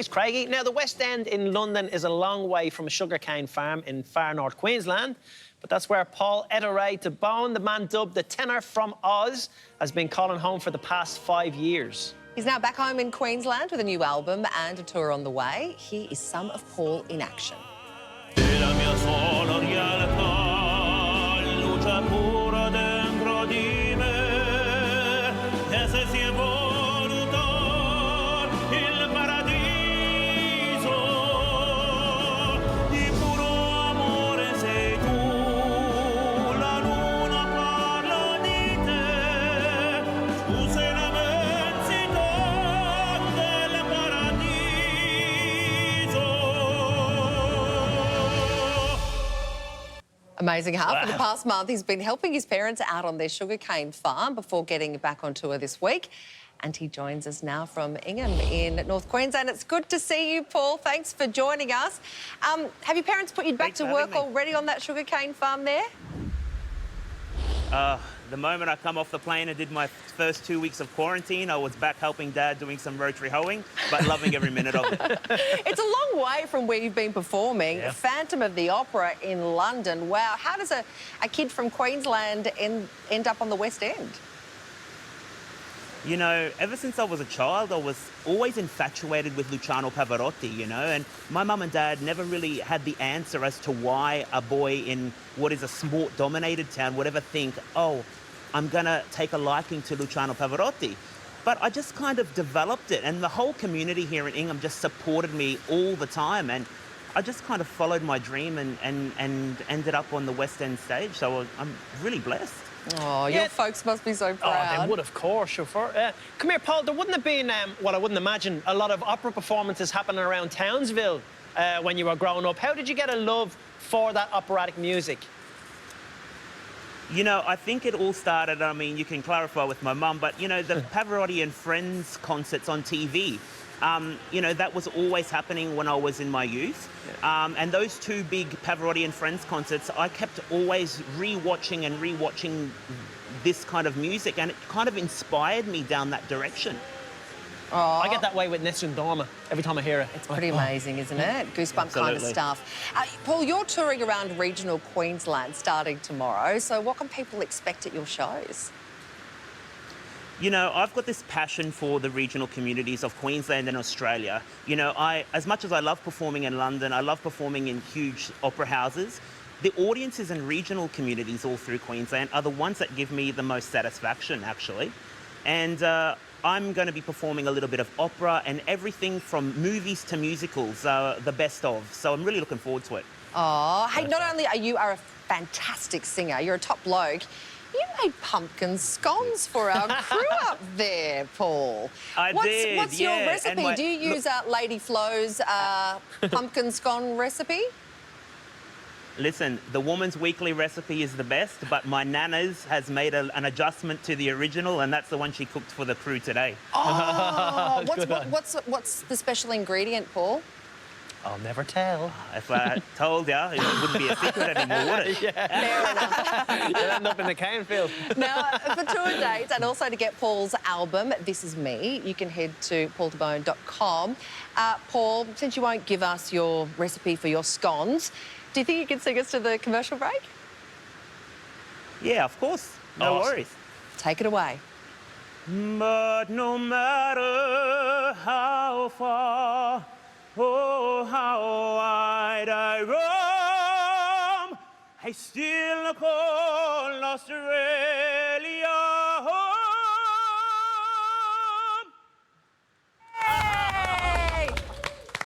Thanks, Craigie. Now, the West End in London is a long way from a sugarcane farm in far north Queensland, but that's where Paul Ettore Tabone, the man dubbed the Tenor from Oz, has been calling home for the past 5 years. He's now back home in Queensland with a new album and a tour on the way. Here is some of Paul in action. Amazing how for the past month he's been helping his parents out on their sugarcane farm before getting back on tour this week. And he joins us now from Ingham in North Queensland. It's good to see you, Paul. Thanks for joining us. Have your parents put you back to work already on that sugarcane farm there? The moment I come off the plane and did my first 2 weeks of quarantine, I was back helping Dad doing some rotary hoeing, but loving every minute of it. It's a long way from where you've been performing. Yeah. Phantom of the Opera in London. Wow, how does a kid from Queensland end up on the West End? You know, ever since I was a child, I was always infatuated with Luciano Pavarotti, you know, and my mum and dad never really had the answer as to why a boy in what is a sport-dominated town would ever think, oh, I'm going to take a liking to Luciano Pavarotti. But I just kind of developed it, and the whole community here in Ingham just supported me all the time, and I just kind of followed my dream and ended up on the West End stage, so I'm really blessed. Oh, your folks must be so proud. Oh, they would, of course, chauffeur. Come here, Paul. There wouldn't have been, what I wouldn't imagine, a lot of opera performances happening around Townsville when you were growing up. How did you get a love for that operatic music? You know, I think it all started, I mean, you can clarify with my mum, but, you know, the Pavarotti and Friends concerts on TV, you know, that was always happening when I was in my youth. Yeah. And those two big Pavarotti and Friends concerts, I kept always rewatching this kind of music, and it kind of inspired me down that direction. Oh. I get that way with Nessun Dorma every time I hear it. It's pretty amazing, isn't it? Goosebump kind of stuff. Paul, you're touring around regional Queensland starting tomorrow, so what can people expect at your shows? You know, I've got this passion for the regional communities of Queensland and Australia. You know, as much as I love performing in London, I love performing in huge opera houses, the audiences in regional communities all through Queensland are the ones that give me the most satisfaction, actually. And I'm going to be performing a little bit of opera and everything from movies to musicals, the best of. So I'm really looking forward to it. Oh, hey, not only are you a fantastic singer, you're a top bloke, you made pumpkin scones for our crew up there, Paul. What's your recipe? Do you use Lady Flo's pumpkin scone recipe? Listen, the woman's weekly recipe is the best, but my nana's has made an adjustment to the original, and that's the one she cooked for the crew today. Oh, what's the special ingredient, Paul? I'll never tell. If I told you, it wouldn't be a secret anymore, would it? Yeah. Fair enough. You'll end up in the cane field. Now, for tour dates and also to get Paul's album, This Is Me, you can head to paultabone.com. Paul, since you won't give us your recipe for your scones, do you think you can sing us to the commercial break? Yeah, of course. No worries. Take it away. But no matter how far, oh, how wide I roam, I still call no stranger